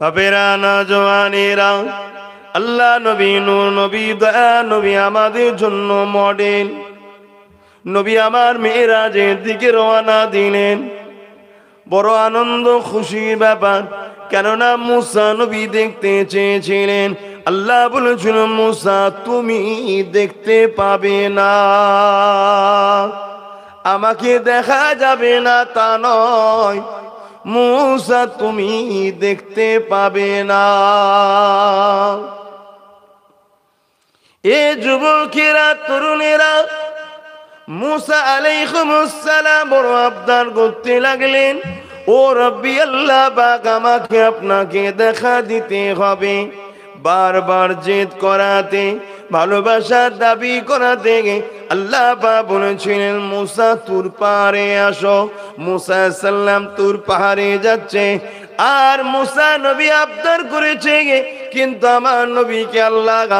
বাপেরা নওজওয়ানেরা, আল্লাহ নবী, নূর নবী, দয়া নবী আমাদের জন্য মডেল। নবী আমার মেরাজের দিকে রওনা দিলেন। বড় আনন্দ খুশির ব্যাপার, কেননা মুসা নবী দেখতে চেয়েছিলেন। আল্লাহ বলেছিল, মুসা তুমি দেখতে পাবে না, আমাকে দেখা যাবে না তা নয়, মুসা তুমি দেখতে পাবে না। এ যুবকেরা, তরুণেরা, মুসা আলাইহিস সালাম বড় আবদার করতে লাগলেন, ও রব্বি আল্লাহ পাক, আমাকে আপনাকে দেখা দিতে হবে। বারবার জেদ করাতে, ভালোবাসার দাবি করাতে আল্লাহ পাক বলেছিলেন, মুসা তুর পাহাড়ে আসো। মুসা সাল্লাম তুর পাহাড়ে যাচ্ছে, আর মুসা নবী আবদার করেছে, কিন্তু আমার নবীকে আল্লাহ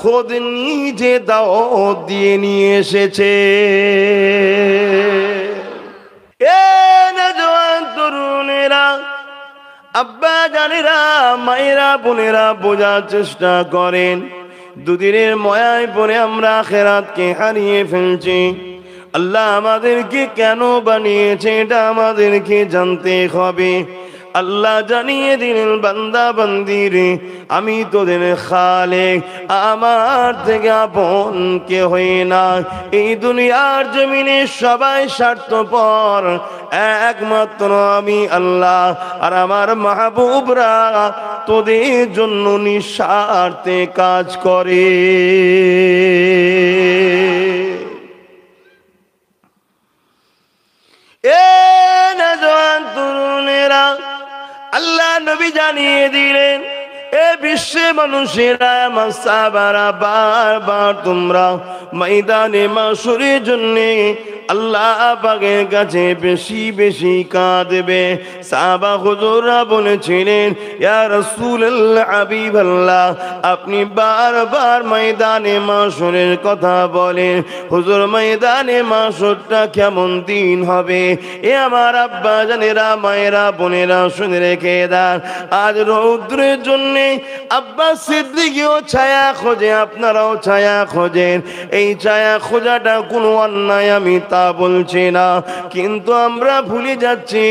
খোদ নিজে দাওয়াত দিয়ে নিয়ে এসেছে। এ নওজওয়ান তরুণেরা, আব্বা জানেরা, মায়েরা, বোনেরা, বোঝার চেষ্টা করেন। দুদিনের মায়ায় পড়ে আমরা আখিরাতকে হারিয়ে ফেলছি। আল্লাহ আমাদেরকে কেন বানিয়েছে এটা আমাদেরকে জানতে হবে। আল্লাহ জানিয়ে দিলেন, বান্দা বান্দি রে, আমি তোদের খালেক, আমার থেকে আপন কে হই না। এই দুনিয়ার জমিনে সবাই স্বার্থপর, একমাত্র আমি আল্লাহ আর আমার মাহবুবরা তোদের জন্য নিঃস্বার্থে কাজ করে। এ নওজওয়ান তরুণেরা, আল্লাহ নবী জানিয়ে দিলেন, এ বিশ্বে মানুষেরা, আমার সাহাবারা, বারবার তোমরা ময়দানে মাশরের জন্য আল্লাহ পাকের কাছে বেশি বেশি কাঁদবে। সাহাবা হুজুররা বলেছিলেন, ইয়া রাসূলুল্লাহ, হাবিবাল্লাহ, আপনি বারবার ময়দানে মাশরের কথা বলেন, হুজুর ময়দানে মাশরটা কেমন দিন হবে? এ আমার আব্বা জানেরা, মায়েরা, বোনেরা, শুনে রেখে দেন, আজ রৌদ্রের জন্য আব্বা সিদ্দিকীও ছায়া খোঁজে, আপনারাও ছায়া খোঁজেন। এই ছায়া খোঁজাটা কোনো অন্যায় আমি তা বলছি না, কিন্তু আমরা ভুলে যাচ্ছি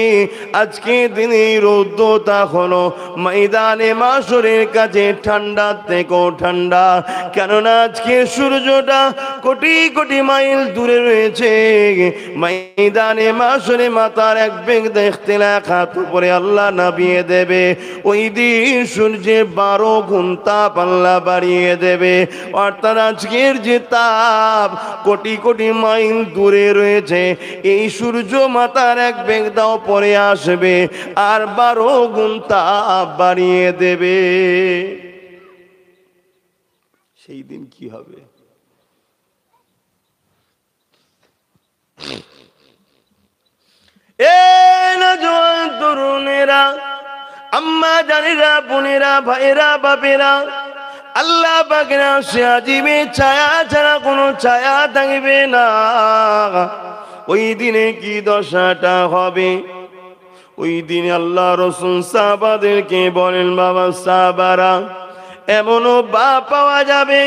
আজকে দিনে রৌদ্রতা হলো ময়দানে মাশরের কাছে ঠান্ডা থেকেও ঠান্ডা, কেননা আজকে সূর্যটা কোটি কোটি মাইল দূরে রয়েছে। ময়দানে মাশরে মাথার এক বেগ দেখতে লেখাত উপরে আল্লাহ নামিয়ে দেবে, ওই দিন সূর্যে 12 গুণ তাপ আল্লাহ বাড়িয়ে দেবে। অর্থাৎ আজকের যে তাপ কোটি কোটি মাইল দূরে রয়েছে, এই সূর্য মাথার এক বেগ দাও পরে আসবে আর 12 গুণ তাপ বাড়িয়ে দেবে। সেই দিন কি হবে? এ নওজওয়ান তরুণেরা, আম্মা জানেরা, বোনেরা, ভাইরা, বাপেরা, আল্লাহ পাকের আরশে আজিমে ছায়া ছাড়া কোনো ছায়া থাকবে না। ওই দিনে কি দশাটা হবে? ওই দিনে আল্লাহ রাসূল সাহাবাদেরকে বলেন, বাবা সাহাবারা, এমনও বাপ পাওয়া যাবে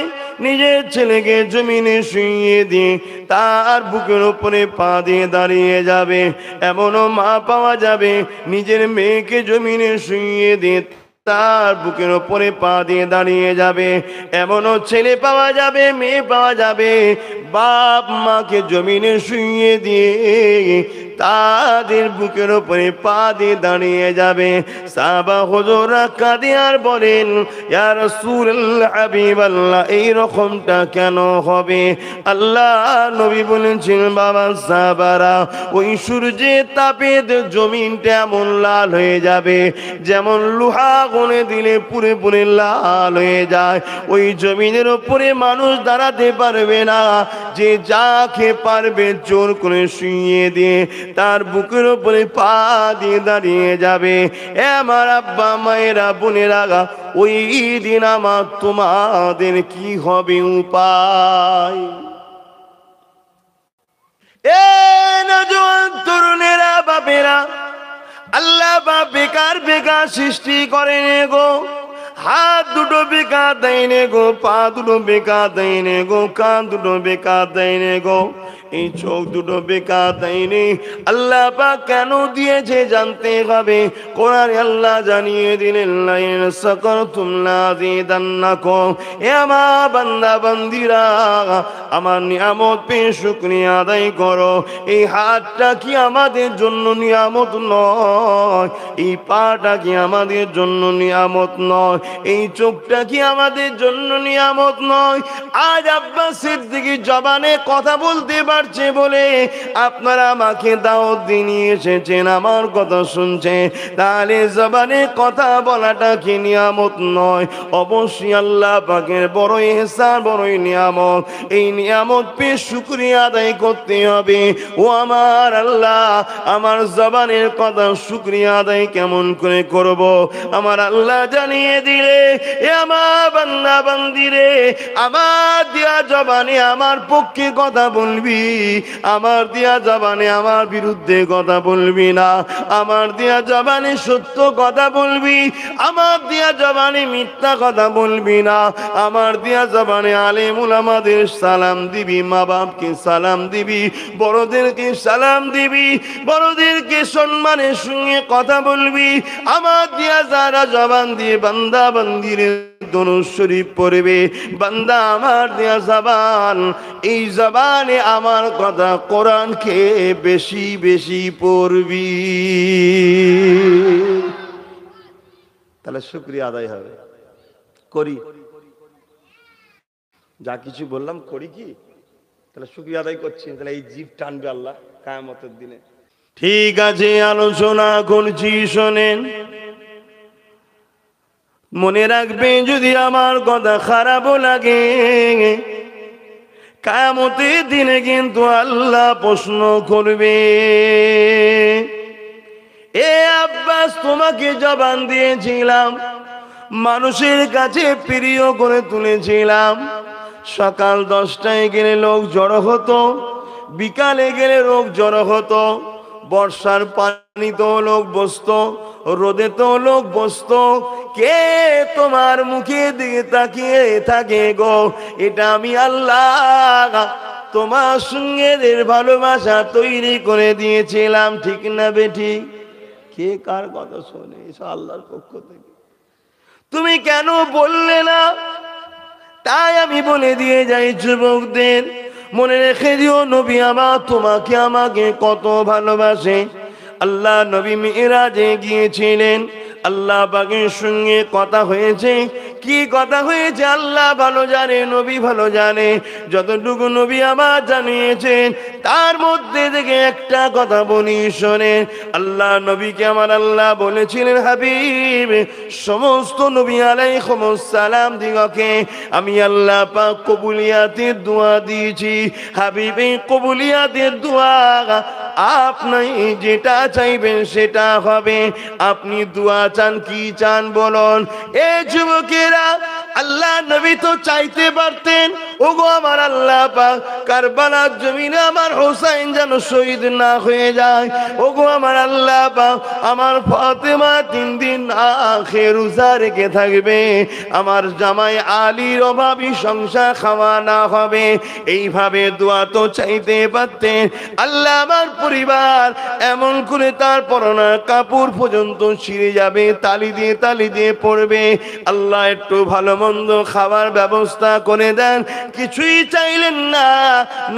নিজের ছেলেকে জমিনে শুইয়ে দিয়ে তার বুকের উপরে পা দিয়ে দাঁড়িয়ে যাবে। এমনও মা পাওয়া যাবে নিজের মেয়েকে জমিনে শুইয়ে দিয়ে তার বুকের উপরে পা দিয়ে দাঁড়িয়ে যাবে। এমনও ছেলে পাওয়া যাবে, মেয়ে পাওয়া যাবে, বাপ মাকে জমিনে শুইয়ে দিয়ে তাদের বুকের উপরে পা দিয়ে দাঁড়িয়ে যাবে। সাহাবা হুজুররা কাঁদে আর বলেন, ইয়া রাসূলুল্লাহ, হাবিবাল্লাহ, এই রকমটা কেন হবে? আল্লাহ নবী বলেছেন, বাবা সাহাবারা, ওই সূর্যের তাপে জমিনটা এমন লাল হয়ে যাবে যেমন লোহা আগুনে দিলে পুরে পুরে লাল হয়ে যায়। ওই জমিনের উপরে মানুষ দাঁড়াতে পারবে না, যে যাকে পারবে জোর করে শুইয়ে দিয়ে তার বুকের উপরে পা দিয়ে দাঁড়িয়ে যাবে। এ আমার আব্বা মায়েরা, বোনেরা, ওই দিন আমার তোমাদের কি হবে উপায়? এ নওজওয়ান তরুণেরা, বাপেরা, আল্লাহ বা বেকার বেকার সৃষ্টি করেন গো, হাত দুটো বেকার দেয়নি গো, পা দুটো বেকার দেয়নি গো, কান দুটো বেকার দেয়নি গো, এই চোখ দুটো বেকার দেয়নি। আল্লাহ পাক কেন দিয়েছে জানতে হবে। কোরআনে আল্লাহ জানিয়ে দিলেন, লাইন শাকারতুম লাযিদান্নাকুম। এ আমার বান্দা বান্দিরা, আমার নিয়ামত পেয়ে শুকরিয়া আদায় করো। এই হাতটা কি আমাদের জন্য নিয়ামত নয়? এই পাটা কি আমাদের জন্য নিয়ামত নয়? এই চোখটা কি আমাদের জন্য নিয়ামত নয়? আজ আব্বাস সিদ্দিকী জবানে কথা বলতে পারছে বলে আপনারা আমাকে দাওয়াত দিয়ে নিয়ে এসেছেন, আমার কথা শুনছেন, তাহলে জবানে কথা বলাটা কি নিয়ামত নয়? অবশ্যই আল্লাহ পাকের বড় ইহসান, বড়ই নিয়ামত। এই নিয়ামত পেয়ে শুকরিয়া আদায় করতে হবে। ও আমার আল্লাহ, আমার জবানের কথা শুকরিয়া আদায় কেমন করে করব? আমার আল্লাহ জানিয়ে দিলে, এ আমার বান্দা বান্দিরে, আমার দিয়া জবানে আমার পক্ষে কথা বলবি, আমার দিয়া জবানে আমার বিরুদ্ধে কথা বলবি না, আমার দিয়া জবানে সত্য কথা বলবি, আমার দিয়া জবানে মিথ্যা কথা বলবি না, আমার দিয়া জবানে আলেম উলামাদের সালাম দিবি, মা বাপকে সালাম দিবি, বড়দেরকে সালাম দিবি, বড়দেরকে সম্মানের সঙ্গে কথা বলবি। আমার দিয়া যারা জবান দিয়ে বান্দা বান্দিরে দরুদ শরীফ পড়বে, বান্দা আমার দেয়া জবান, এই জবানে আমার কথা কোরআনকে বেশি বেশি পড়বি, তাহলে শুকরিয়া আদায় হবে। করি যা কিছু বললাম, করি কি? তাহলে শুকরিয়া আদায় করছি, তাহলে এই জিভ টানবে আল্লাহ কিয়ামতের দিনে। ঠিক আছে, আলোচনা করছি, শোনেন। মনে রাখবে, যদি আমার কথা খারাপও লাগে, কিয়ামতের দিনে কিন্তু আল্লাহ প্রশ্ন করবে। এ আব্বাস, তোমাকে জবান দিয়েছিলাম, মানুষের কাছে প্রিয় করে তুলেছিলাম। সকাল 10টায় গেলে লোক জড়ো হতো, বিকালে গেলে লোক জড়ো হতো, বর্ষার পানিতে লোক বসতো, রোদে তো লোক বসতো। কে তোমার মুখে দিকে তাকিয়ে থাকে গো? এটা আমি আল্লাহ তোমার সঙ্গে ভালোবাসা তৈরি করে দিয়েছিলাম, ঠিক না বেঠিক? কে কার কথা শোনে? এসব আল্লাহর পক্ষ থেকে। তুমি কেন বললে না? তাই আমি বলে দিয়ে যাই যুবকদের, মনে রেখে দিও, নবী আমার তোমাকে আমাকে কত ভালোবাসে। আল্লাহ নবী মিরাজে গিয়েছিলেন, আল্লাহ পাকের সঙ্গে কথা হয়েছে। কি কথা হয়েছে আল্লাহ ভালো জানে, নবী ভালো জানে। যতটুকু নবী আমার জানিয়েছেন তার মধ্যে থেকে একটা কথা বলি, শোনেন। আল্লাহ নবীকে আমার আল্লাহ বলেছিলেন, হাবিব, সমস্ত নবী আলাইহিস সালাম দিগকে আমি আল্লাহ পাক কবুলিয়াতের দোয়া দিয়েছি। হাবিব, এই কবুলিয়াতের দোয়া আপনি যেটা চাইবেন সেটা হবে। আপনি দোয়া চান, কি চান বলুন? এ যুবকেরা, আল্লাহ নবী তো চাইতে পারতেন, ওগো আমার আল্লাহ পাক, কারবালার জমিনে আমার হোসেন যেন শহীদ না হয়ে যায়। ওগো আমার আল্লাহ পাক, আমার ফাতেমা 3 দিন আখে রোজা রেখে থাকবে, আমার জামাই আলীর অভাবী সংসার খাওয়া না হবে। এইভাবে দোয়া তো চাইতে পারতেন। আল্লাহ আমার পরিবার এমন করে তার পরনা কাপড় পর্যন্ত ছিঁড়ে যাবে, তালি দিয়ে পড়বে। আল্লাহ একটু ভালো মন্দ খাবার ব্যবস্থা করে দেন, কিছুই চাইলেন না।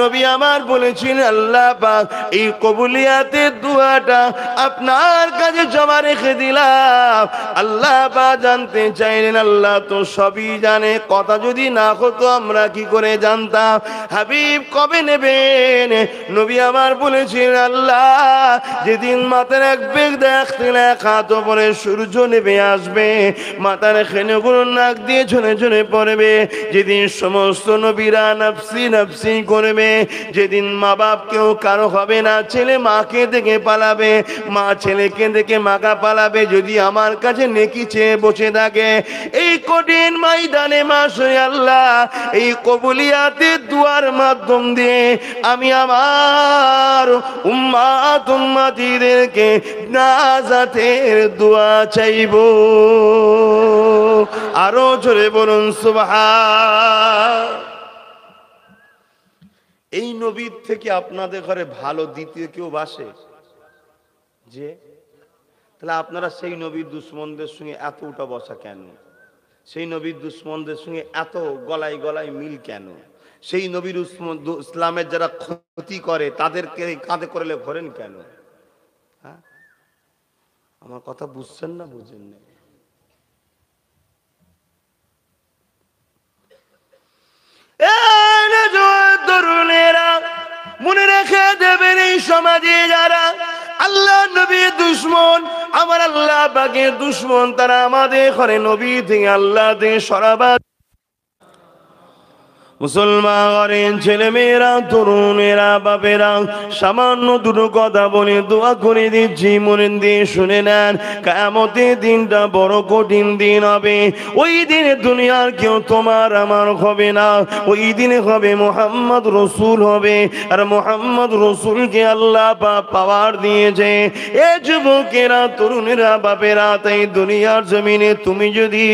নবী আমার বলেছেন, আল্লাহ পাক এই কবুলিয়াতের দোয়াটা আপনার কাছে জমা রেখে দিলাম। আল্লাহ পাক জানতে চাইলেন, আল্লাহ তো সবই জানে, কথা যদি না হতো আমরা কি করে জানতাম? হাবিব কবে নেবেন? নবী আমার বলেছেন, আল্লাহ যেদিন মাথার এক বেগ দেখতে হাত পরে সূর্য নেমে আসবে, মাথার খেনেগুলো নাক দিয়ে ঝরে ঝরে পড়বে, যেদিন সমস্ত নবীরা নফসি নফসি করবে। যেদিন মা বাপ কেউ কারো হবে না, ছেলে মাকে দেখে পালাবে, মা ছেলেকে দেখে মাকা পালাবে যদি আমার কাছে নেকি চেয়ে বসে থাকে। এই কঠিন ময়দানে মাশাআল্লাহ আল্লাহ এই কবুলিয়াতের দুয়ার মাধ্যম দিয়ে আমি আমার উম্মাত উম্মতিদেরকে নাজাতের দোয়া চাইব। আরো জোরে বলুন সুবহান। এই নবীর থেকে আপনাদের ঘরে ভালো দ্বিতীয় কেউ বাসে? যে তাহলে আপনারা সেই নবীর দুশ্মনদের সঙ্গে এত উঠা বসা কেন? সেই নবীর দুশ্মনদের সঙ্গে এত গলায় গলায় মিল কেন? সেই নবীর ইসলামের যারা ক্ষতি করে তাদেরকে কাঁধে করলে ঘোরেন কেন? হ্যাঁ, আমার কথা বুঝছেন না বুঝেন না? তরুণেরা মনে রেখে দেবেন, এই সমাজে যারা আল্লাহ নবীর দুশ্মন, আমার আল্লাহ পাকের দুশ্মন, তারা আমাদের ঘরে নবী থেকে আল্লাহ থেকে সরাবাদ। মুসলমান ঘরের ছেলে মেয়েরা, তরুণেরা, বাপেরা, সামান্য দুটো কথা বলে দোয়া করে দিচ্ছি, মনে দিয়ে শুনে নেন। কিয়ামতের দিনটা বড় কঠিন দিন হবে। ওই দিনে দুনিয়ার কেউ তোমার আমার হবে না। ওই দিনে হবে মুহাম্মদ রসুল হবে, আর মুহাম্মদ রসুলকে আল্লাহ পাওয়ার দিয়েছে। এ যুবকেরা, তরুণেরা, বাপেরা, তাই দুনিয়ার জমিনে তুমি যদি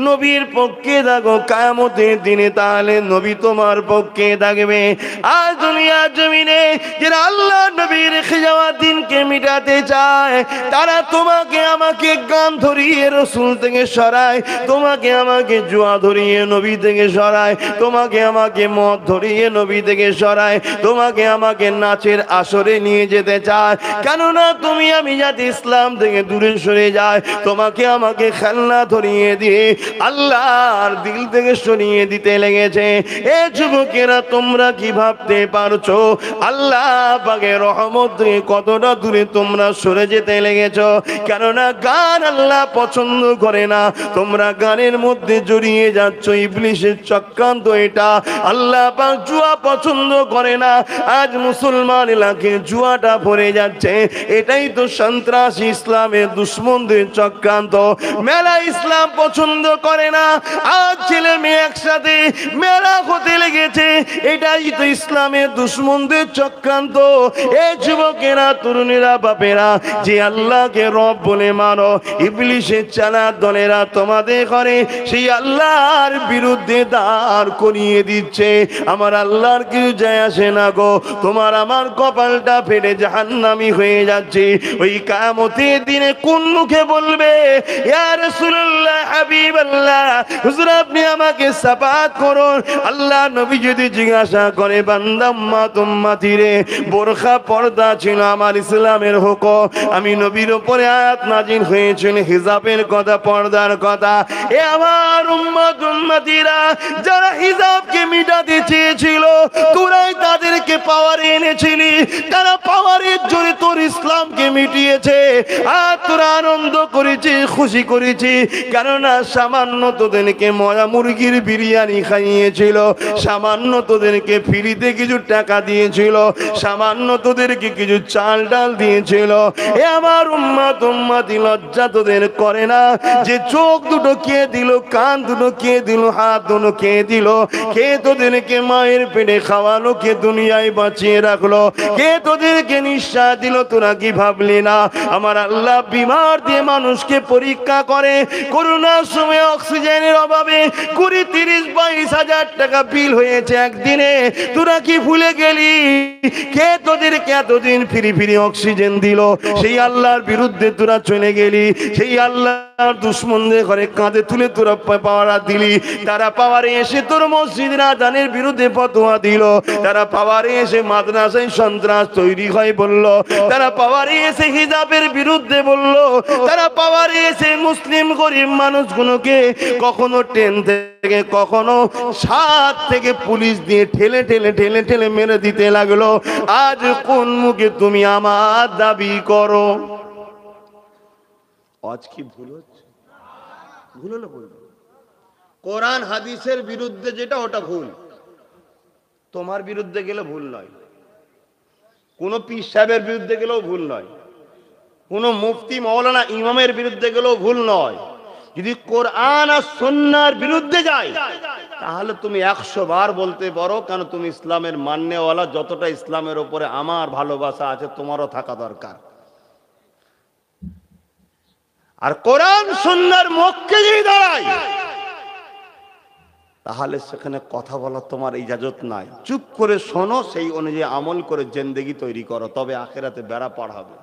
নবীর পক্ষে থাকো কিয়ামতের দিনে, তাহলে নবী তোমার পক্ষে থাকবে। আজ দুনিয়ার জমিনে যারা আল্লাহ নবী রেখে যাওয়া দিনকে মিটাতে চায়, তারা তোমাকে আমাকে গান ধরিয়ে রসুল থেকে সরায়, তোমাকে আমাকে জুয়া ধরিয়ে নবী থেকে সরায়, তোমাকে আমাকে মদ ধরিয়ে নবী থেকে সরায়, তোমাকে আমাকে নাচের আসরে নিয়ে যেতে চায়। কেননা তুমি আমি যাতে ইসলাম থেকে দূরে সরে যায়, তোমাকে আমাকে খেলনা ধরিয়ে দিয়ে আল্লাহর দিল থেকে সরিয়ে দিতে লেগেছে। এ যুবকেরা, তোমরা কি ভাবতে পারছো আল্লাহ পাকের রহমত থেকে কতটা দূরে তোমরা সরে যেতে লেগেছো? কেননা গান আল্লাহ পছন্দ করে না, তোমরা গানের মধ্যে জড়িয়ে যাচ্ছ। ইবলিসের চক্রান্ত এটা। আল্লাহ পাক জুয়া পছন্দ করে না, আজ মুসলমান এলাকায় জুয়াটা ভরে যাচ্ছে। এটাই তো সন্ত্রাসী, ইসলামের দুশ্মনদের চক্রান্ত। মেলা ইসলাম পছন্দ করে না, আজ ছেলে মেয়ে একসাথে মেলা হতে লেগেছে। এটাই তো ইসলামের দুশ্মনদের চক্রান্ত। এই যুবকেরা, তরুণেরা, বাপেরা, যে আল্লাহকে রব বলে মানো, ইবলিসের চালাক দলেরা তোমাদের ঘরে সেই আল্লাহর বিরুদ্ধে দাঁড় করিয়ে দিচ্ছে। আমার আল্লাহর কিছু যায় আসে না গো, তোমার আমার কপালটা ফেটে জাহান্নামী হয়ে যাচ্ছে। ওই কিয়ামতের দিনে কোন মুখে বলবে, ইয়া রাসূলুল্লাহ, হাবিবাল্লাহ, হুজুর আপনি আমাকে সাফাত করুন। আল্লাহ নবী যদি জিজ্ঞাসা করে, বান্দা উম্মতি রে, বোরখা পর্দা ছিল আমার ইসলামের হুকুম। আমি নবীর উপরে আয়াত নাজিল হয়েছিল হিজাবের কথা, পর্দার কথা। এ আমার উম্মতিরা, যারা হিজাবকে মিটাতে চেয়েছিল, তোরাই তাদেরকে পাওয়ারে এনেছিলি। তারা পাওয়ারের জোরে তোর ইসলামকে মিটিয়েছে। আর তোরা আনন্দ করেছি, খুশি করেছি, কেননা সামান্য তোদেরকে মরা মুরগির বিরিয়ানি খাইয়েছিল, সামান্য তোদেরকে ফ্রিতে কিছু টাকা দিয়েছিল, সামান্য তোদেরকে কিছু চাল ডাল দিয়েছিল। এ আমার উম্মতি, লজ্জা তোদের করে না যে চোখ দুটো কে দিল, কান দুটো কে দিল, হাত দুটো কে দিল? কে তোদেরকে মায়ের পেটে খাওয়ালো? কে দুনিয়ায় বাঁচিয়ে রাখলো? কে তোদেরকে নিঃশ্বাস দিল? তোরা কি ভাবলি না আমার আল্লাহ বিমার দিয়ে মানুষকে পরীক্ষা করে? করোনার সময় অক্সিজেনের অভাবে 20-30-22 টাকা বিল হয়েছে একদিনে। তোরা কি ভুলে গেলি? কে তোদেরকে এতদিন ফ্রি ফ্রি অক্সিজেন দিল? সেই আল্লাহর বিরুদ্ধে তোরা চলে গেলি। সেই আল্লাহর দুশ্মনদের ঘরে কাঁধে তুলে তোরা পাওয়ারা দিলি। তারা পাওয়ারে এসে তোর মসজিদের আযানের বিরুদ্ধে ফতোয়া দিল। তারা পাওয়ারে এসে মাদ্রাসায় সন্ত্রাস তৈরি হয় বলল। তারা পাওয়ারে এসে হিজাবের বিরুদ্ধে বলল। তারা পাওয়ারে এসে মুসলিম গরিব মানুষগুলোকে কখনো ট্রেন থেকে, কখনো ছাদ থেকে পুলিশ দিয়ে ঠেলে ঠেলে ঠেলে ঠেলে মেরে দিতে লাগলো। আজ কোন মুখে তুমি আমার দাবি করো? আজ কি ভুল হচ্ছে? ভুল হলো বলবো, কোরআন হাদিসের বিরুদ্ধে যেটা, ওটা ভুল। তোমার বিরুদ্ধে গেলে ভুল নয়, কোনো পীর সাহেবের বিরুদ্ধে গেলেও ভুল নয়, কোনো মুফতি মাওলানা ইমামের বিরুদ্ধে গেলেও ভুল নয়। যদি কোরআন আর সুন্নাহর বিরুদ্ধে যায় তাহলে তুমি 100 বার বলতে পারো, কেন তুমি ইসলামের মান্যওয়ালা, যতটা ইসলামের উপরে আমার ভালোবাসা আছে তোমারও থাকা দরকার। আর কোরআন সুন্নাহর পক্ষে যদি দাঁড়ায় তাহলে সেখানে কথা বলার তোমার ইজাজত নাই। চুপ করে শোনো, সেই অনুযায়ী আমল করে জিন্দেগি তৈরি করো, তবে আখিরাতে বেড়া পার হবে।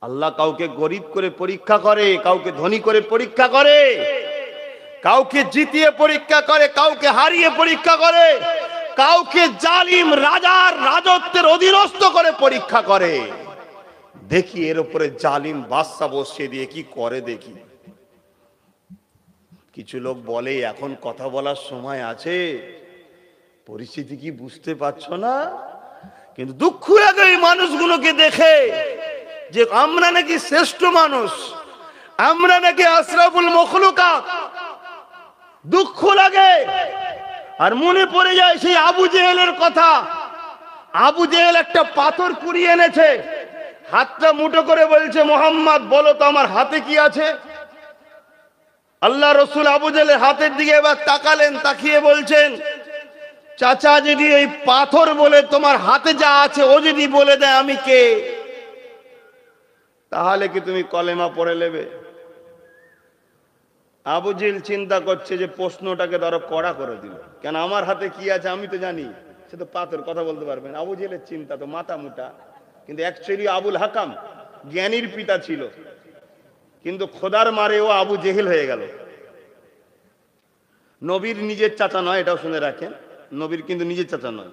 আল্লাহ কাউকে গরিব করে পরীক্ষা করে, কাউকে ধনী করে পরীক্ষা করে, কাউকে জিতিয়ে পরীক্ষা করে, কাউকে হারিয়ে পরীক্ষা করে, কাউকে জালিম রাজার রাজত্বের অধীনস্থ করে পরীক্ষা করে। দেখি এর উপরে জালিম বাদশা বসিয়ে দিয়ে কি করে দেখি। কিছু লোক বলে এখন কথা বলার সময় আছে, পরিস্থিতি কি বুঝতে পারছো না? কিন্তু দুঃখ লাগে এই মানুষগুলোকে দেখে যে আমরা নাকি শ্রেষ্ঠ মানুষ, আমরা নাকি আশরাফুল মখলুকাত। দুঃখ লাগে। আর মনে পড়ে যায় সেই আবু জেহেলের কথা। আবু জেহেল একটা পাথর কুড়িয়ে এনেছে, হাতটা মুঠো করে বলছে, মোহাম্মদ বলো তো আমার হাতে কি আছে? আল্লাহ রসুল আবু জেহেলের হাতের দিকে এবার তাকালেন, তাকিয়ে বলছেন, চাচা যদি এই পাথর বলে তোমার হাতে যা আছে ও যদি বলে দেয় আমি কে, তাহলে কি তুমি কলেমা পড়ে নেবে? আবু জেহেল চিন্তা করছে যে প্রশ্নটাকে ধরো কড়া করে দিল, কেন আমার হাতে কি আছে আমি তো জানি, সে তো পাথর, কথা বলতে পারবেন। আবু জেহেলের চিন্তা তো মাথা মোটা, কিন্তু অ্যাকচুয়ালি আবুল হাকাম জ্ঞানীর পিতা ছিল, কিন্তু খোদার মারে ও আবু জেহেল হয়ে গেল। নবীর নিজের চাচা নয়, এটাও শুনে রাখেন, নবীর কিন্তু নিজের চাচা নয়।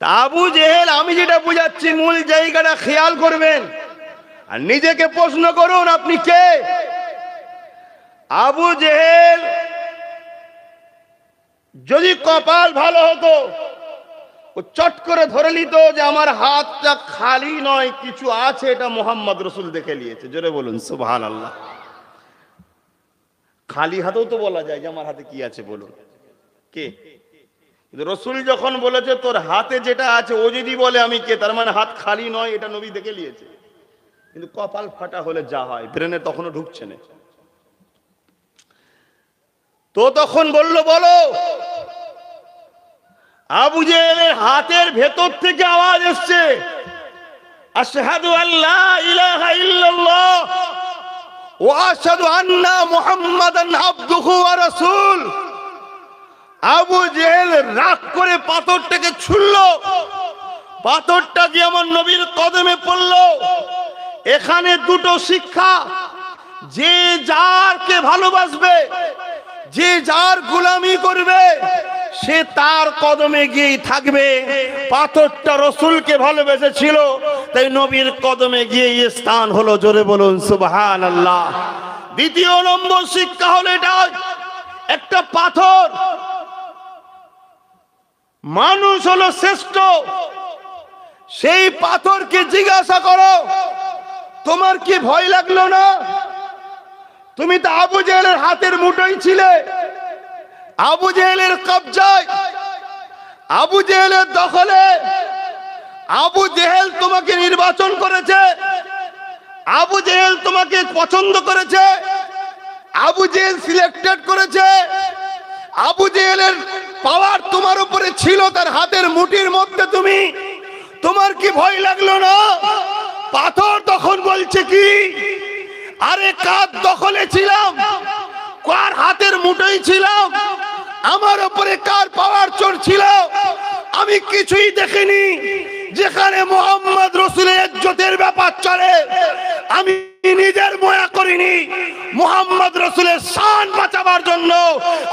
তা আবু জেহেল, আমি যেটা বুঝাচ্ছি মূল জায়গাটা খেয়াল করবেন আর নিজেকে প্রশ্ন করুন আপনি কে? আবু জেহেল যদি কপাল ভালো হতো ও চট করে ধরে নিত যে আমার হাতটা খালি নয়, কিছু আছে, এটা মোহাম্মদ রসুল দেখে নিয়েছে। জোরে বলুন সুবহানাল্লাহ। খালি হাতেও তো বলা যায় যে আমার হাতে কি আছে বলুন কে? রসুল যখন বলেছে তোর হাতে যেটা আছে ও যদি বলে আমি কে, তার মানে হাত খালি নয়, এটা নবী দেখে নিয়েছে। কিন্তু কপাল ফাটা হলে যা হয়, ব্রেনে তখনও ঢুকছে না। তো তখন বলল বলো। আবু জেহেলের হাতের ভেতর থেকে আওয়াজ এসছে, আশহাদু আল্লা ইলাহা ইল্লাল্লাহ ওয়া আশহাদু আন্না মুহাম্মাদান আবদুহু ওয়া রাসূল। আবু জেহেল রাগ করে পাথরটাকে ছুঁড়ল, পাথরটা যে আমার নবীর কদমে পড়ল। এখানে দুটো শিক্ষা, যে যারকে ভালোবাসবে, যে যার গোলামি করবে, সে তার কদমে গিয়েই থাকবে। পাথরটা রসুলকে ভালোবেসেছিল, তাই নবীর কদমে গিয়ে স্থান হলো। জোরে বলুন সুবহানাল্লাহ। দ্বিতীয় নম্বর শিক্ষা হলো এটা, একটা পাথর, মানুষ হলো শ্রেষ্ঠ। সেই পাথরকে জিজ্ঞাসা করো তোমার কি ভয় লাগলো না? তুমি তো আবু জেহেলের হাতের মুঠোয় ছিলে, আবু জেহেলের কবজায়, আবু জেহেলের দখলে। আবু জেহেল তোমাকে নির্বাচন করেছে, আবু জেহেল তোমাকে পছন্দ করেছে, আবু জেহেল সিলেক্টেড করেছে। আবু জেহেলের পাওয়ার তোমার উপরে ছিল, তার হাতের মুঠির মধ্যে তুমি, তোমার কি ভয় লাগলো না? পাথর তখন বলছে কি, আরে কার দখলে ছিলাম, কার হাতের মুঠোয় ছিলাম, আমার উপরে কার পাওয়ার চড়ছিল, আমি কিছুই দেখিনি। যেখানে মুহাম্মদ রাসূলের ইজ্জতের ব্যাপার চলে, আমি নিজের ময়া করিনি। মুহাম্মদ রাসূলের শান বাঁচাবার জন্য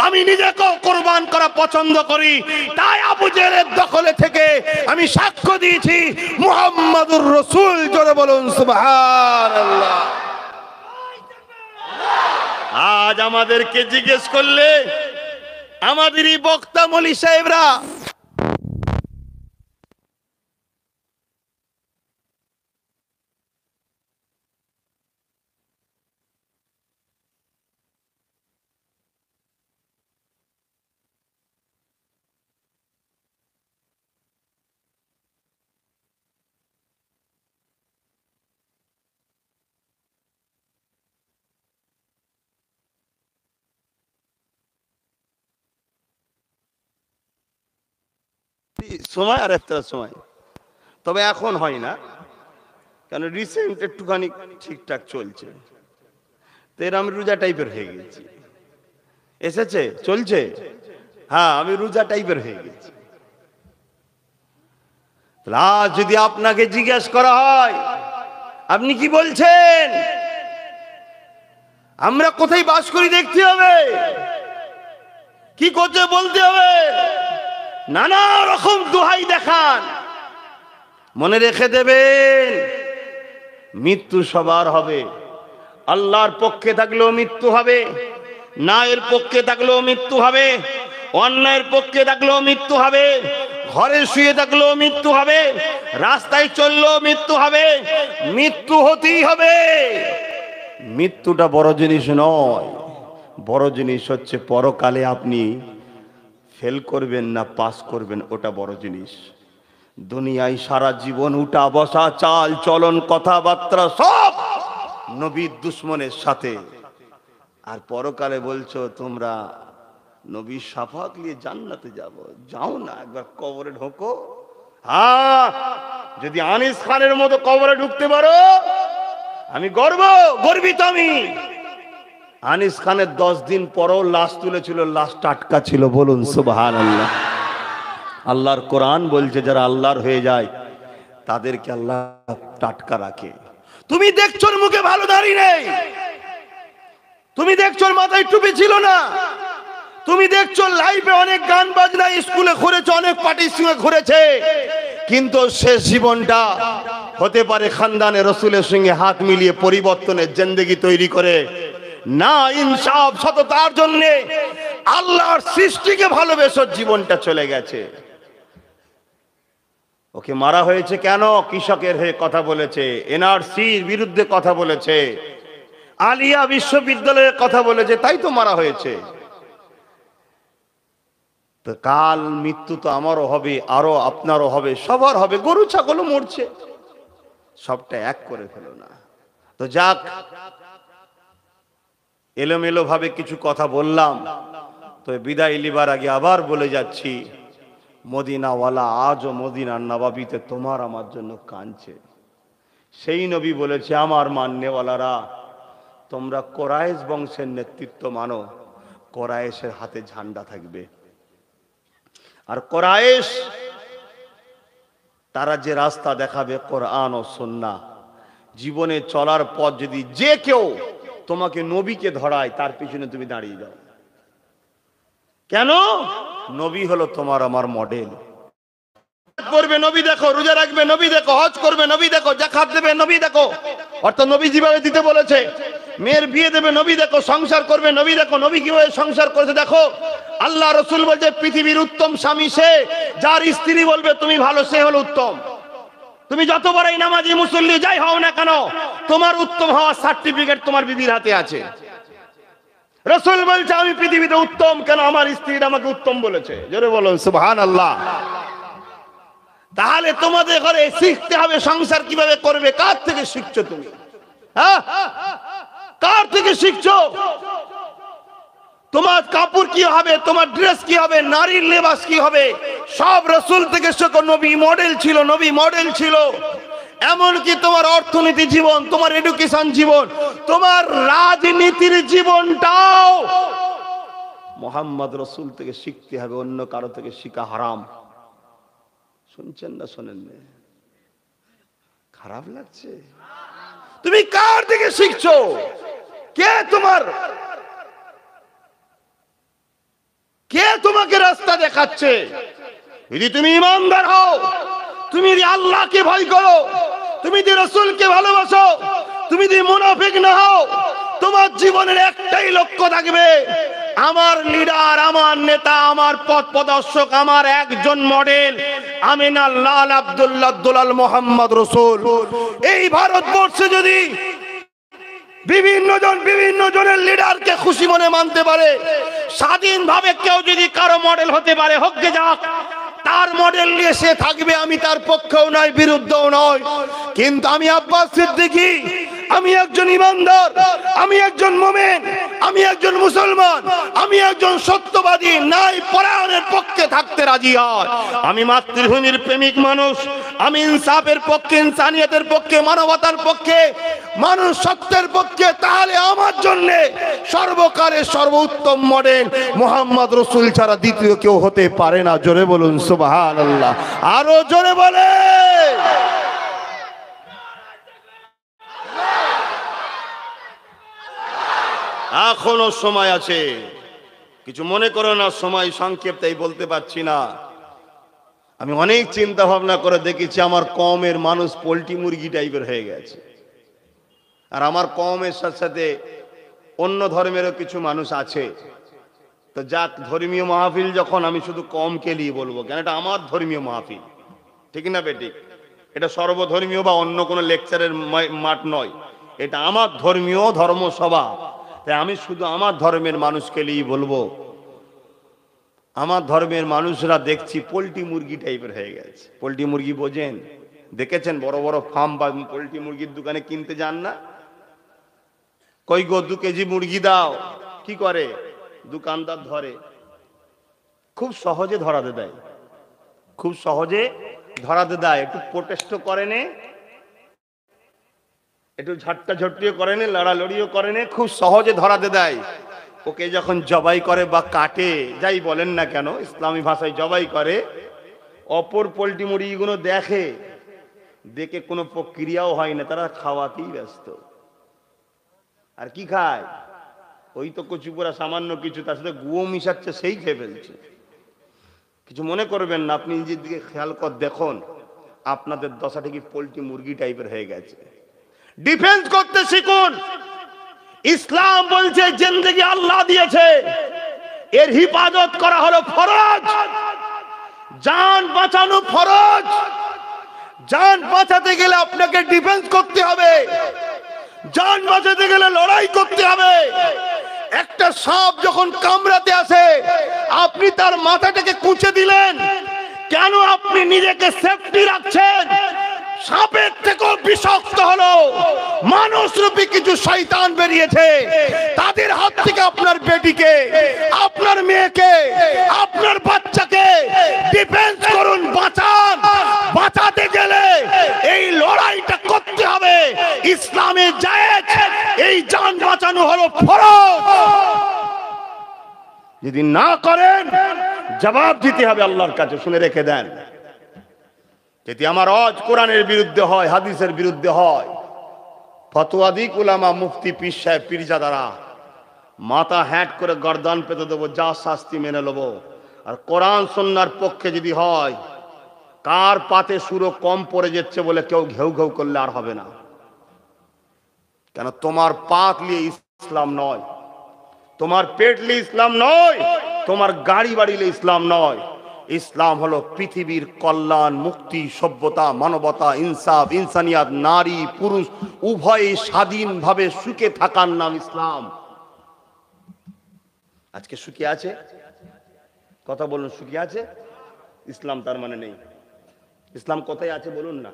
আমি নিজেকেও কুরবান করা পছন্দ করি। তাই আবু জেহেলের দখলে থেকে আমি সাক্ষ্য দিয়েছি মুহাম্মদুর রাসূল। জোরে বলুন সুবহানাল্লাহ। আজ আমাদেরকে জিজ্ঞেস করলে আমাদেরই বক্তা মৌলী সাহেবরা সময় আর ইফতারের সময়, তবে এখন হয় না, কারণ রিসেন্ট একটুখানি ঠিকঠাক চলছে, তো এর আমি রোজা টাইপের হয়ে গেছি। এসেছে চলছে, হ্যাঁ আমি রোজা টাইপের হয়ে গেছি। আজ যদি আপনাকে জিজ্ঞেস করা হয় আপনি কি বলছেন, আমরা কোথায় বাস করি দেখতে হবে, কি করছে বলতে হবে, নানা রকম দোহাই দেখান। মনে রেখে দেবেন মৃত্যু সবার হবে, আল্লাহর পক্ষে থাকলেও মৃত্যু হবে, ন্যায়ের পক্ষে থাকলেও মৃত্যু হবে, অন্যায়ের পক্ষে থাকলেও মৃত্যু হবে, ঘরে শুয়ে থাকলেও মৃত্যু হবে, রাস্তায় চললেও মৃত্যু হবে, মৃত্যু হতেই হবে। মৃত্যুটা বড় জিনিস নয়, বড় জিনিস হচ্ছে পরকালে আপনি ফেল করবেন না পাস করবেন, ওটা বড় জিনিস। দুনিয়ায় সারা জীবন উঠা বসা চাল চলন কথাবার্তা সব নবীর দুশ্মনের সাথে, আর পরকালে বলছো তোমরা নবীর শাফাত নিয়ে জান্নাতে যাও না, একবার কবরে ঢোকো। হ্যাঁ যদি আনিস খানের মতো কবরে ঢুকতে পারো আমি গর্বিত। আমি আনিস খানের 10 দিন পরও লাশ তুলেছিল, লাশ টাটকা ছিল, বলুন সুবহানাল্লাহ। আল্লাহর কোরআন বলছে যারা আল্লাহর হয়ে যায় তাদেরকে আল্লাহ টাটকা রাখে। তুমি দেখছো মুখে ভালো দাড়ি নেই, তুমি দেখছো মাথায় টুপি ছিল না, তুমি দেখছো লাইফে অনেক গান বাজনা স্কুলে ঘুরেছে, অনেক পার্টির সঙ্গে ঘুরেছে, কিন্তু শেষ জীবনটা হতে পারে খানদানে রসুলের সঙ্গে হাত মিলিয়ে পরিবর্তনের জিন্দেগি তৈরি করে না, ইনসাফ সততার জন্য আল্লাহর সৃষ্টিকে ভালোবেসে জীবনটা চলে গেছে। ওকে মারা হয়েছে কেন? কৃষকের হয়ে কথা বলেছে, এনআরসির বিরুদ্ধে কথা বলেছে, আলিয়া বিশ্ববিদ্যালয়ের কথা বলেছে, তাই তো মারা হয়েছে। তো কাল মৃত্যু তো আমারও হবে, আরো আপনারও হবে, সবার হবে। গরু ছাগলও মরছে, সবটা এক করে ফেলো না। তো যাক, এলোমেলো ভাবে কিছু কথা বললাম, তো বিদায় লিবার আগে আবার বলে যাচ্ছি, মদিনাওয়ালা আজও মদিনার নবাবিতে তোমার আমার জন্য কাঁদছে। সেই নবী বলেছে, আমার মান্যওয়ালারা তোমরা কোরাইশ বংশের নেতৃত্ব মানো, কোরাইশের হাতে ঝান্ডা থাকবে। আর কোরাইশ তারা যে রাস্তা দেখাবে কোরআন ও সুন্নাহ, জীবনে চলার পথ যদি যে কেউ তোমাকে নবীকে ধরায় তার পিছনে তুমি দাঁড়িয়ে যাও। কেন? নবী হলো তোমার আমার মডেল। করবে নবী দেখো, রোজা রাখবে নবী দেখো, হজ করবে নবী দেখো, যাকাত দেবে নবী দেখো, অর্থাৎ নবী যেভাবে দিতে বলেছে। মেয়ের বিয়ে দেবে নবী দেখো, সংসার করবে নবী দেখো, নবী কিভাবে সংসার করেছে দেখো। আল্লাহ রসুল বলছে পৃথিবীর উত্তম স্বামী সে যার স্ত্রী বলবে তুমি ভালো, সে হলো উত্তম। তুমি যত বড়ই নামাজি মুসল্লি যাই হও না কেন, তোমার উত্তম হওয়ার সার্টিফিকেট তোমার বিবির হাতে আছে। রসুল বলছে আমি পৃথিবীতে উত্তম কেন, আমার স্ত্রী আমাকে উত্তম বলেছে। জোরে বলুন সুবহানাল্লাহ। তাহলে তোমাদের ঘরে শিখতে হবে সংসার কিভাবে করবে। কার থেকে শিখছো তুমি? হ্যাঁ, কার থেকে শিখছো? তোমার কাপড় কি হবে, তোমার ড্রেস কি হবে, নারীর লেবাস কি হবে, সব রসুল থেকে শেখো। নবী মডেল ছিল, নবী মডেল ছিল। এমনকি তোমার অর্থনীতি জীবন, তোমার এডুকেশন জীবন, তোমার রাজনীতির জীবনটাও মোহাম্মদ রসুল থেকে শিখতে হবে, অন্য কারো থেকে শিখা হারাম। শুনছেন না শোনেন না? খারাপ লাগছে? তুমি কার থেকে শিখছো? কে তোমাকে রাস্তা দেখাচ্ছে? যদি তুমি ইমানদার হও, তুমি যদি আল্লাহকে ভয় করো, তুমি যদি রাসূলকে ভালোবাসো, তুমি যদি মুনাফিক না হও, তোমার জীবনের একটাই লক্ষ্য থাকবে, আমার লিডার, আমার নেতা, আমার পথ প্রদর্শক, আমার একজন মডেল আমিনা লাল আব্দুল্লাহ দুলাল মোহাম্মদ রসুল। এই ভারতবর্ষে যদি বিভিন্ন জনের লিডারকে খুশি মনে মানতে পারে, স্বাধীনভাবে কেউ যদি কারো মডেল হতে পারে, হোক গে যাক, তার মডেল নিয়ে সে থাকবে। আমি তার পক্ষেও নয়, বিরুদ্ধেও নয়। কিন্তু আমি আব্বাস সিদ্দিকী আমি একজন ইমানদার, আমি একজন মুমিন, আমি একজন মুসলমান, আমি একজন সত্যবাদী, ন্যায় পরায়ণের পক্ষে থাকতে রাজি হয়। আমি মাতৃভূমির প্রেমিক মানুষ, আমি ইনসাফের পক্ষে, ইনসানিয়তের পক্ষে, মানবতার পক্ষে, মানুষ সত্যের পক্ষে। তাহলে আমার জন্য সর্বকালের সর্বোত্তম মডেল মুহাম্মদ রাসূল ছাড়া দ্বিতীয় কেউ হতে পারে না। জোরে বলুন সুবহানাল্লাহ, আরো জোরে বলে। এখনো সময় আছে, কিছু মনে করো না, সময় সংক্ষেপ তাই বলতে পারছি না। আমি অনেক চিন্তা ভাবনা করে দেখেছি, আমার কওমের মানুষ পোল্ট্রি মুরগি টাইপের হয়ে গেছে। আর আমার কওমের সাথে সাথে অন্য ধর্মেরও কিছু মানুষ আছে। তো যাক, ধর্মীয় মাহফিল যখন, আমি শুধু কওমকে নিয়ে বলবো, কেন এটা আমার ধর্মীয় মাহফিল, ঠিক না বেটি? এটা সর্বধর্মীয় বা অন্য কোনো লেকচারের মাঠ নয়, এটা আমার ধর্মীয় ধর্মসভা। তাই আমি শুধু আমার ধর্মের মানুষকে নিয়ে বলবো, আমার ধর্মের মানুষরা দেখছি পোল্ট্রি মুরগি টাইপের হয়ে গেছে। পোল্ট্রি মুরগি বোঝেন? দেখেছেন বড় বড় ফার্ম বা পোল্ট্রি মুরগির দোকানে কিনতে যান না? কই গো 2 কেজি মুরগি দাও, কি করে? দোকানদার ধরে, খুব সহজে ধরাতে দেয়, খুব সহজে ধরাতে দেয়। একটু প্রোটেস্ট করে নে, একটু ঝাট্টা ঝট্টিও করে নে, লড়ালড়িও করে নে, খুব সহজে ধরাতে দেয়। ওকে যখন জবাই করে বা কাটে, যাই বলেন না কেন, ইসলামী ভাষায় জবাই করে, অপর পোল্ট্রি মুরগিগুলো দেখে, দেখে কোনো প্রক্রিয়াও হয় না, তারা খাওয়াতেই ব্যস্ত। আর কি খায়? ওই তো কচুপুরা সামান্য কিছু, তার সাথে গুয়ো মিশাচ্ছে, সেই খেয়ে ফেলছে। কিছু মনে করবেন না, আপনি নিজের দিকে খেয়াল কর, দেখুন আপনাদের দশাটা কি পোল্ট্রি মুরগি টাইপের হয়ে গেছে। ডিফেন্স করতে শিখুন। ইসলাম বলছে জিন্দেগি আল্লাহ দিয়েছে, এর হিফাজত করা হলো ফরজ। জান বাঁচানো ফরজ। জান বাঁচাতে গেলে আপনাকে ডিফেন্স করতে হবে, জান বাঁচাতে গেলে লড়াই করতে হবে। একটা সাপ যখন কামড়াতে আসে, আপনি তার মাথাটাকে কুঁচে দিলেন কেন? আপনি নিজেকে সেফটি রাখছেন। সাপের থেকেও বিষাক্ত হলো মানুষরূপী কিছু শয়তান বেরিয়েছে, তাদের হাত থেকে আপনার বেটিকে, আপনার মেয়েকে, আপনার বাচ্চাকে ডিফেন্স করুন, বাঁচান। বাঁচাতে গেলে এই লড়াইটা করতে হবে, ইসলামে জায়েজ। এই জান বাঁচানো হলো ফরজ। যদি না করেন জবাব দিতে হবে আল্লাহর কাছে। শুনে রেখে দেন, যদি আমার আজ কোরআনের বিরুদ্ধে হয়, হাদিসের বিরুদ্ধে হয়, ফতোয়া দিক উলামা, মুফতি, পীর সাহেব, পীরজাদারা, মাথা হ্যাট করে গর্দান পেতে দেবো, যা শাস্তি মেনে নেবো। আর কোরআন সুন্নাহর পক্ষে যদি হয়, কার পাতে সুরো কম পড়ে যাচ্ছে বলে কেউ ঘেউ ঘেউ করলে আর হবে না। কেন? তোমার পাত নিয়ে ইসলাম নয়, তোমার পেট নিয়ে ইসলাম নয়, তোমার গাড়ি বাড়ি নিয়ে ইসলাম নয়। ইসলাম হলো পৃথিবীর কল্যাণ, মুক্তি, সভ্যতা, মানবতা, ইনসাফ, ইনসানিয়াত, নারী পুরুষ উভয়ে স্বাধীনভাবে সুখে থাকার নাম ইসলাম। আজকে সুখী আছে? কথা বলুন, সুখী আছে? ইসলাম তার মানে নেই। ইসলাম কোথায় আছে বলুন না,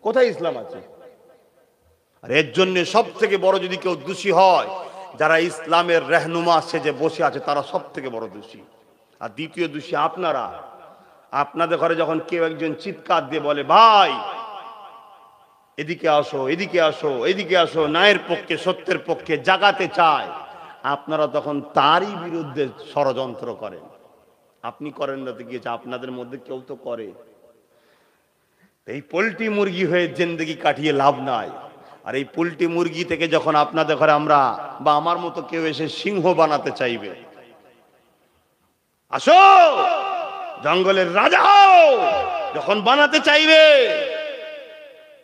কোথায় ইসলাম আছে? আর এর জন্য সব থেকে বড় যদি কেউ দোষী হয়, যারা ইসলামের রহনুমা সেজে বসে আছে, তারা সব থেকে বড় দোষী। আর দ্বিতীয় দোষী আপনারা। আপনাদের ঘরে যখন কেউ একজন চিৎকার দিয়ে বলে, ভাই এদিকে আসো, এদিকে আসো, এদিকে আসো, ন্যায়ের পক্ষে, সত্যের পক্ষে জাগাতে চায়, আপনারা তখন তারই বিরুদ্ধে ষড়যন্ত্র করেন। আপনি করেন না তো গিয়েছে, আপনাদের মধ্যে কেউ তো করে। এই পোল্ট্রি মুরগি হয়ে জিন্দেগি কাটিয়ে লাভ নাই। আর এই পোল্ট্রি মুরগি থেকে যখন আপনাদের ঘরে আমরা বা আমার মতো কেউ এসে সিংহ বানাতে চাইবে, আসো জঙ্গলের রাজা হও, যখন বানাতে চাইবে,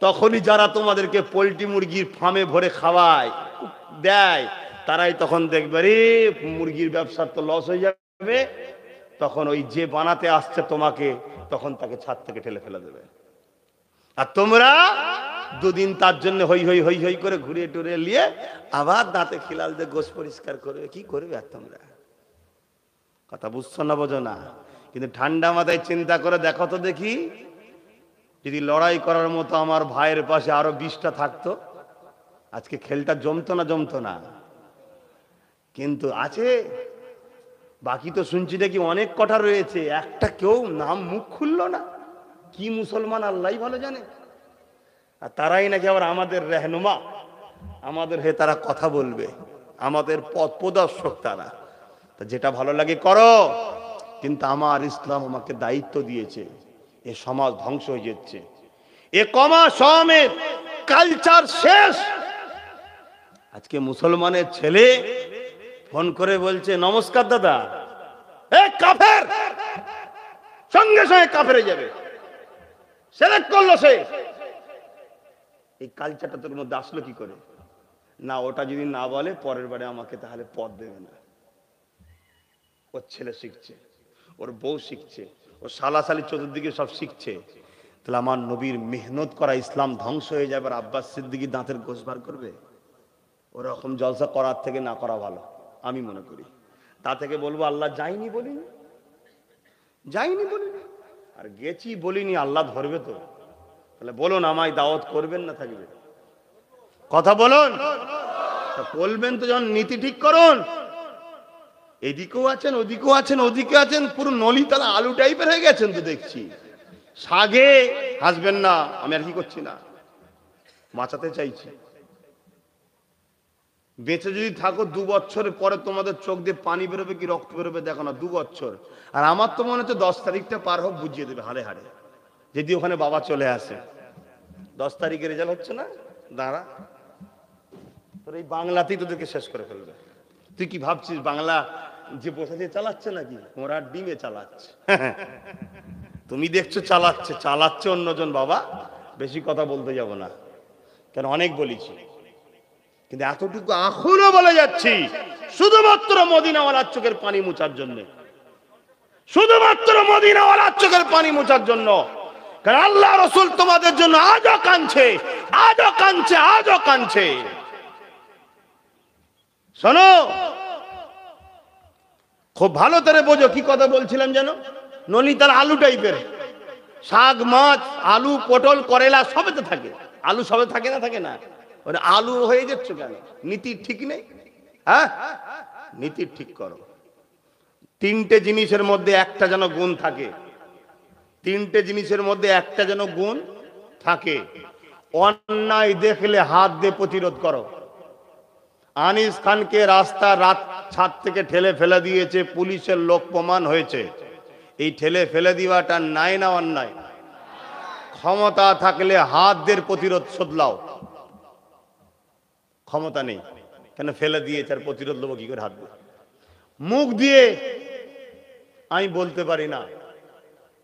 তখনই যারা তোমাদেরকে পোল্ট্রি মুরগির ফার্মে ভরে খাওয়ায় দেয়, তারাই তখন দেখবে রে মুরগির ব্যবসার তো লস হয়ে যাবে, তখন ওই যে বানাতে আসছে তোমাকে, তখন তাকে ছাদ থেকে ঠেলে ফেলে দেবে। আর তোমরা দুদিন তার জন্য হই হই হই হই করে ঘুরিয়ে টুরিয়ে নিয়ে আবার দাঁতে খিলাল দিয়ে গোশ পরিষ্কার করবে। কি করবে আর তোমরা? কথা বুঝছো না, বোঝো না? কিন্তু ঠান্ডা মাথায় চিন্তা করে দেখো তো দেখি, যদি লড়াই করার মতো আমার ভাইয়ের পাশে আরো 20টা থাকতো, আজকে খেলটা জমতো না জমতো না, কিন্তু আছে বাকি তো শুনছি নাকি অনেক কটা রয়েছে, একটা কেউ নাম মুখ খুললো না। কি মুসলমান আল্লাহই ভালো জানে। আর তারাই নাকি আবার আমাদের রেহনুমা, আমাদের হে তারা কথা বলবে, আমাদের পথ প্রদর্শক তারা। তা যেটা ভালো লাগে করো, কিন্তু আমার ইসলাম আমাকে দায়িত্ব দিয়েছে। এ সমাজ ধ্বংস হয়ে যাচ্ছে, এ কমা সমেত কালচার শেষ। আজকে মুসলমানের ছেলে ফোন করে বলছে নমস্কার দাদা, এ কাফের, সঙ্গে সঙ্গে কাফেরে যাবে, সিলেক্ট করলো সে। এই কালচারটা তোর মধ্যে আসলো কি করে? না ওটা যদি না বলে পরের বারে আমাকে তাহলে পদ দেবে না। ওর ছেলে শিখছে, ওর বউ শিখছে, ওর শালাশালি চতুর্দিকে সব শিখছে। তাহলে আমার নবীর মেহনত করা ইসলাম ধ্বংস হয়ে যাবে, আর আব্বাস সিদ্দিকী দাঁতের গোশ বার করবে? ওরকম জলসা করার থেকে না করা ভালো আমি মনে করি। তা থেকে বলবো আল্লাহ যাইনি বলিনি, যাইনি বলিনি, আর গেছি বলিনি, আল্লাহ ধরবে তো। তাহলে বলুন আমায় দাওয়াত করবেন না থাকবে? কথা বলুন, বলবেন তো যখন নীতি ঠিক করুন। এদিকেও আছেন, ওদিকেও আছেন, ওদিকে আছেন, পুরো নলিতালা আলু টাইপের হয়ে গেছেন তো দেখছি। সাগে হাসবেন না, আমি আর কি করছি না, বাঁচাতে চাইছি। বেঁচে যদি থাকো 2 বছরের পরে তোমাদের চোখ দিয়ে পানি বেরোবে কি রক্ত বেরোবে দেখো না, 2 বছর। আর আমার তো মনে হচ্ছে 10 তারিখটা পার হোক, বুঝিয়ে দেবে হাড়ে হাড়ে, যদি ওখানে বাবা চলে আসে। 10 তারিখের রেজাল্ট হচ্ছে না, দাঁড়া তোর এই বাংলাতেই তোদেরকে শেষ করে ফেলবে। তুই কি ভাবছিস বাংলা যে বসে দিয়ে চালাচ্ছে নাকি? ওরা ডিমে চালাচ্ছে। তুমি দেখছো চালাচ্ছে, চালাচ্ছে অন্যজন। বাবা বেশি কথা বলতে যাব না, কেন অনেক বলেছি, কিন্তু এতটুকু এখনো বলে যাচ্ছি, শুধুমাত্র মদিনাওয়ালার চোখের পানি মুছার জন্য, শুধুমাত্র মদিনাওয়ালার চোখের পানি মুছার জন্য। কারণ আল্লাহ রাসূল তোমাদের জন্য আজও কাঁদছে, আজও কাঁদছে, আজও কাঁদছে। শোনো, খুব ভালো করে বোঝো কি কথা বলছিলাম যেন। নলিতার আলু টাইপের, শাক মাছ আলু পটল করেলা সবে তো থাকে, আলু সবে থাকে না, থাকে না? আলু হয়ে যাচ্ছে কেন? নীতি ঠিক নেই। হ্যাঁ, নীতি ঠিক করো। 3টে জিনিসের মধ্যে একটা যেন গুণ থাকে, 3টে জিনিসের মধ্যে একটা যেন গুণ থাকে। অন্যায় দেখলে হাত দিয়ে প্রতিরোধ করো। আনিস খানকে রাস্তা রাত ছাদ থেকে ঠেলে ফেলে দিয়েছে, পুলিশের লোক প্রমাণ হয়েছে। এই ঠেলে ফেলে দেওয়াটা নাই না অন্যায়? ক্ষমতা থাকলে হাত দিয়ে প্রতিরোধ শোধলাও। ক্ষমতা নেই, কেন ফেলে দিয়েছে, আর প্রতিরোধ দেবো কি করে হাত দিয়ে? মুখ দিয়ে আমি বলতে পারি না।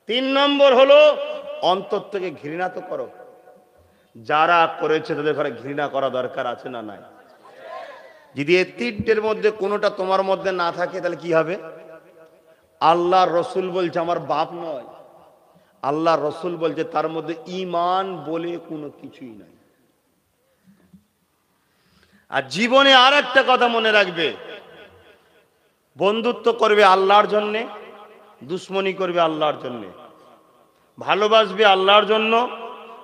3 নম্বর হলো অন্তর থেকে ঘৃণা তো করো। যারা করেছে তাদের ঘরে ঘৃণা করা দরকার আছে না নাই? যদি এই 3টের মধ্যে কোনোটা তোমার মধ্যে না থাকে তাহলে কি হবে? আল্লাহ রসুল বলছে, আমার বাপ নয়, আল্লাহ রসুল বলছে তার মধ্যে ঈমান বলে কোনো কিছুই নাই। আর জীবনে আর একটা কথা মনে রাখবে, বন্ধুত্ব করবে আল্লাহর জন্যে, দুশ্মনী করবে আল্লাহর জন্যে, ভালোবাসবে আল্লাহর জন্য,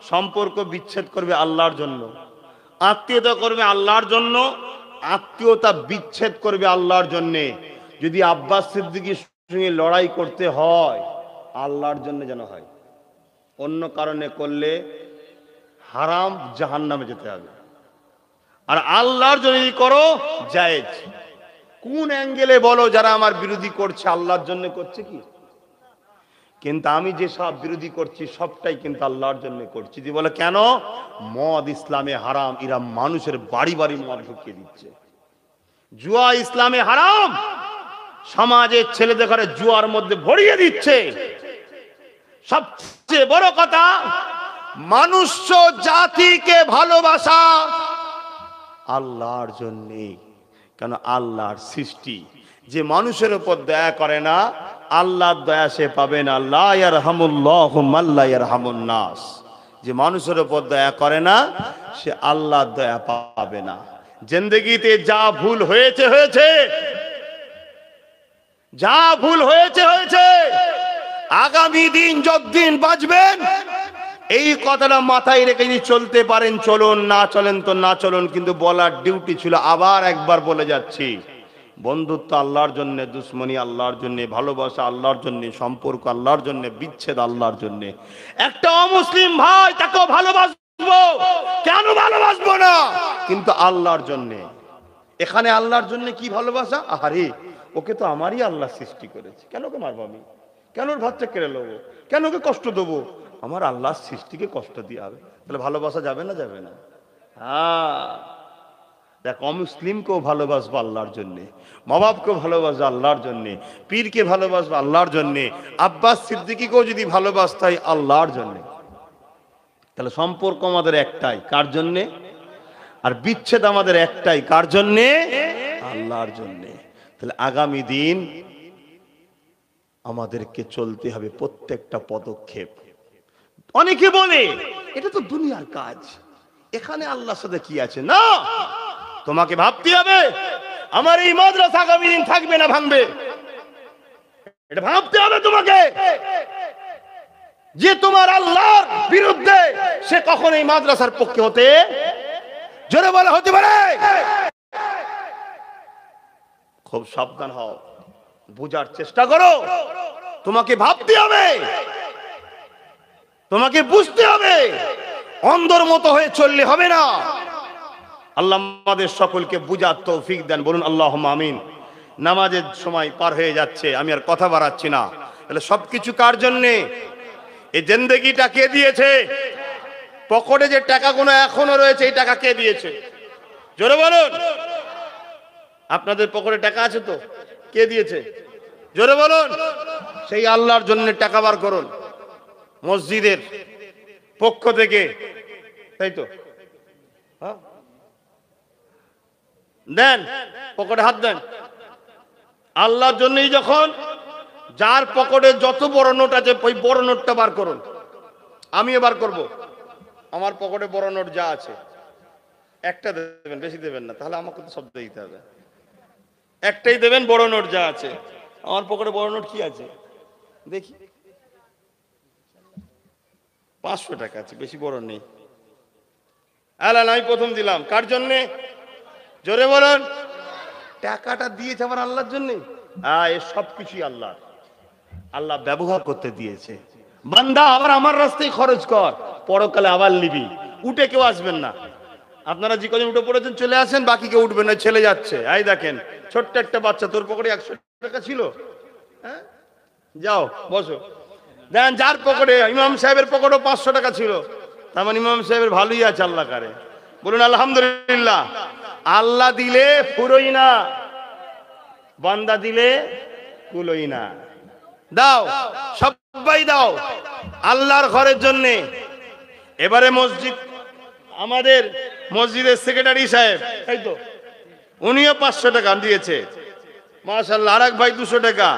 সম্পর্ক বিচ্ছেদ করবে আল্লাহর জন্য, আত্মীয়তা করবে আল্লাহর জন্য, আত্মীয়তা বিচ্ছেদ করবে আল্লাহর জন্যে। যদি আব্বাস সিদ্দিকীর সঙ্গে লড়াই করতে হয় আল্লাহর জন্য যেন হয়, অন্য কারণে করলে হারাম, জাহান্নামে যেতে হবে। আর আল্লাহর জন্য যদি করো জায়েজ। কোন অ্যাঙ্গেলে বলো যারা আমার বিরোধী করছে আল্লাহর জন্য করছে কি? কিন্তু আমি যে সব বিরোধী করছি সবটাই কিন্তু আল্লাহর জন্য করছি। যে বলে কেন? মদ ইসলামে হারাম, এরা মানুষের বাড়ি বাড়ি মদ ঢুকিয়ে দিচ্ছে। জুয়া ইসলামে হারাম, সমাজের ছেলেদের ঘরে জুয়ার মধ্যে ভরিয়ে দিচ্ছে। সবচেয়ে বড় কথা, মানুষ জাতিকে ভালোবাসা আল্লাহর জন্যে। কেন? আল্লাহর সৃষ্টি। যে মানুষের উপর দয়া করে না আল্লাহর দয়া সে পাবে না। লা ইয়ারহামুল্লাহু মান লা ইয়ারহামুন নাস। যে মানুষের উপর দয়া করে না সে আল্লাহর দয়া পাবে না। জিন্দেগিতে যা ভুল হয়েছে হয়েছে, যা ভুল হয়েছে হয়েছে। আগামী দিন যতদিন বাঁচবেন এই কথাটা মাথায় রেখে যদি চলতে পারেন চলুন, না চলেন তো না চলুন, কিন্তু বলার ডিউটি ছিল। আবার একবার বলে যাচ্ছি, বন্ধুত্ব আল্লাহর জন্য, দুশ্মনী আল্লাহর জন্য, ভালোবাসা আল্লাহর জন্য, সম্পর্ক আল্লাহর জন্য, বিচ্ছেদ আল্লাহর জন্য। একটা অমুসলিম ভাই তাকে ভালোবাসবো, কেন ভালোবাসবো না, কিন্তু আল্লাহর জন্য। এখানে আল্লাহর জন্য কি ভালোবাসা? আরে ওকে তো আমারই আল্লাহ সৃষ্টি করেছে, কেন ওকে মারবো আমি, কেন ওর ভাতটা কেড়ে নেবো, কেন ওকে কষ্ট দেবো? আমার আল্লাহর সৃষ্টিকে কষ্ট দিয়ে হবে, তাহলে ভালোবাসা যাবে না? যাবে না। হ্যাঁ দেখ, অমুসলিমকেও ভালোবাসবো আল্লাহর জন্যে, মা বাপকেও ভালোবাসবো আল্লাহর জন্যে, পীরকে ভালোবাসবো আল্লাহর জন্যে, আব্বাস সিদ্দিকীকেও যদি ভালোবাসতে হয় আল্লাহর জন্যে। তাহলে সম্পর্ক আমাদের একটাই, কার জন্যে? আর বিচ্ছেদ আমাদের একটাই, কার জন্যে? আল্লাহর জন্যে। তাহলে আগামী দিন আমাদেরকে চলতে হবে প্রত্যেকটা পদক্ষেপ। অনেকে বলে এটা তো দুনিয়ার কাজ, এখানে আল্লাহর সাথে কি আছে? না, তোমাকে ভাবতে হবে আমার এই মাদ্রাসা আগামী দিন থাকবে না ভাঙবে, এটা ভাবতে হবে তোমাকে, যে তোমার আল্লাহর বিরুদ্ধে সে কখন এই মাদ্রাসার পক্ষে হতে, জোরে বলা হতে পারে। খুব সাবধান হও, বোঝার চেষ্টা করো, তোমাকে ভাবতে হবে, তোমাকে বুঝতে হবে, অন্ধর মতো হয়ে চললে হবে না। আল্লাহ আমাদের সকলকে বুঝার তৌফিক দেন, বলুন আল্লাহুম্মা আমিন। নামাজের সময় পার হয়ে যাচ্ছে, আমি আর কথা বাড়াচ্ছি না। তাহলে সবকিছু কার জন্যে? এই জিন্দেগিটা কে দিয়েছে? পকেটে যে টাকাগুলো এখনো রয়েছে এই টাকা কে দিয়েছে? জোরে বলুন। আপনাদের পকেটে টাকা আছে তো? কে দিয়েছে? জোরে বলুন। সেই আল্লাহর জন্য টাকা বার করুন, মসজিদের পক্ষ থেকে, তাই তো? হ্যাঁ, দেন, পকেটে হাত দেন আল্লাহর জন্যই। যখন যার পকেটে যত বড় নোট আছে ওই বড় নোটটা বার করুন, আমিও বার করব। আমার পকেটে বড় নোট যা আছে একটা দেবেন, বেশি দেবেন না, তাহলে আমাকে তো শব্দ দিতে হবে। একটাই দেবেন, বড় নোট যা আছে। আমার পকেটে বড় নোট কি আছে দেখি, 500 টাকা আছে, বেশি বড় নেই। আল্লাহ, আমি প্রথম দিলাম কার জন্যে? জোরে বলুন। টাকাটা দিয়েছে আমার আল্লাহর জন্য। এ সবকিছুই আল্লাহ, আল্লাহ ব্যবহার করতে দিয়েছে। বান্দা আবার আমার রাস্তায় খরচ কর, পরকালে আবার নিবি। উঠে কেউ আসবেন না, আপনারা যে কজন উঠে পড়েছেন চলে আসেন, বাকি কেউ উঠবেন না, ছেলে যাচ্ছে। এই দেখেন ছোট্ট একটা বাচ্চা, তোর পকেটে 100 টাকা ছিল, হ্যাঁ যাও বসো। দেন যার পকেটে, ইমাম সাহেবের পকেটেও 500 টাকা ছিল, তার মানে ইমাম সাহেবের ভালোই আছে আল্লাহ কারে, বলুন আলহামদুলিল্লাহ। আল্লাহ দিলে ফুরোই না, বান্দা দিলে কুলোই না। দাও, সবাই দাও আল্লাহর ঘরের জন্য। এবারে মসজিদ, আমাদের মসজিদের সেক্রেটারি সাহেব, তাই তো, উনিও 500 টাকা দিয়েছে, মাশাআল্লাহ। আর এক ভাই 200 টাকা,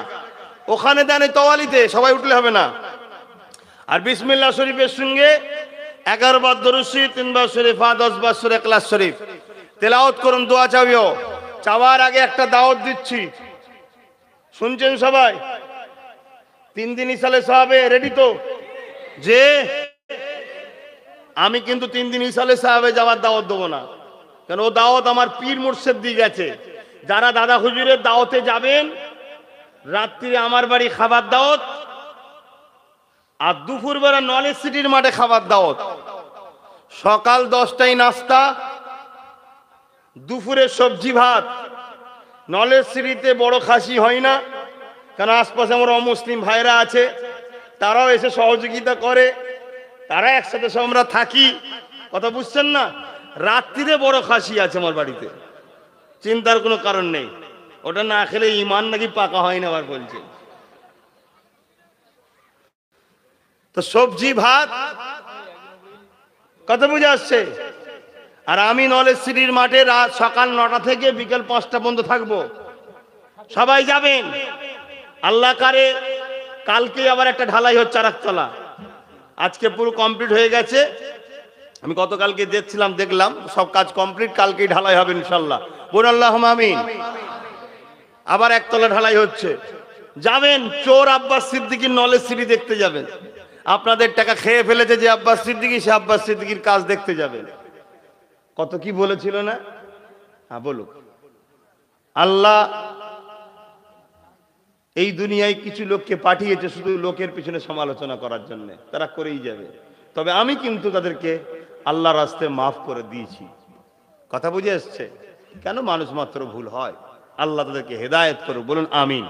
ওখানে দেন এই তওয়ালিতে, সবাই উঠলে হবে না। আর বিসমিল্লাহ শরীফের সঙ্গে 11 বার দরুদ শরীফ, 3 বার শরীফ, 10 বার সূরা ইখলাস শরীফ তেলাওয়াত করুন, দোয়া চাইও। চাওয়ার আগে একটা দাওয়াত দিচ্ছি, শুনছেন সবাই? 3 দিন ইসালে সাহাবে রেডি তো? যে আমি কিন্তু 3 দিন ইসালে সাহাবে যাওয়ার দাওয়াত দেবো না, কেন ও দাওয়াত আমার পীর মুর্শিদ দিয়ে গেছে। যারা দাদা হুজুরের দাওয়াতে যাবেন, রাত্রিরে আমার বাড়ি খাবার দাওয়াত, আর দুপুরবেলা নলেজ সিটির মাঠে খাবার দাওয়াত। সকাল 10টায় নাস্তা, দুপুরে সবজি ভাত। নলেজ সিটিতে বড় খাসি হয় না, কারণ আশপাশে আমার অমুসলিম ভাইরা আছে, তারাও এসে সহযোগিতা করে, তারা একসাথে সব আমরা থাকি, কথা বুঝছেন না? রাত্রিরে বড় খাসি আছে আমার বাড়িতে, চিন্তার কোনো কারণ নেই। ওটা না খেলে ইমান নাকি পাকা হয় না আবার বলছে। তো সবজি ভাত, কথা বুঝে আসছে। আর আমি নলেজ সিটির মাঠে রাত সকাল 9টা থেকে বিকেল 5টা পর্যন্ত থাকবো, সবাই যাবেন। আল্লাহ কারে কালকে আবার একটা ঢালাই হচ্ছে আরেকতলা, আজকে পুরো কমপ্লিট হয়ে গেছে। আমি গতকালকে দেখছিলাম, দেখলাম সব কাজ কমপ্লিট, কালকেই ঢালাই হবে ইনশাল্লাহ, বলুন আল্লাহুম্মা আমিন। আবার একতলা ঢালাই হচ্ছে, যাবেন। চোর আব্বাস সিদ্দিকীর নলেজ সিটি দেখতে যাবেন, আপনাদের টাকা খেয়ে ফেলেছে যে আব্বাস সিদ্দিকী, সে আব্বাস সিদ্দিকীর কাজ দেখতে যাবেন। কত কি বলেছিল না? হ্যাঁ বলুক। আল্লাহ এই দুনিয়ায় কিছু লোককে পাঠিয়েছে শুধু লোকের পিছনে সমালোচনা করার জন্য, তারা করেই যাবে। তবে আমি কিন্তু তাদেরকে আল্লাহর রাস্তায় মাফ করে দিয়েছি। কথা বুঝে এসছে? কেন? মানুষ মাত্র ভুল হয়, আল্লাহ তাদেরকে হেদায়েত করুক, বলুন আমিন।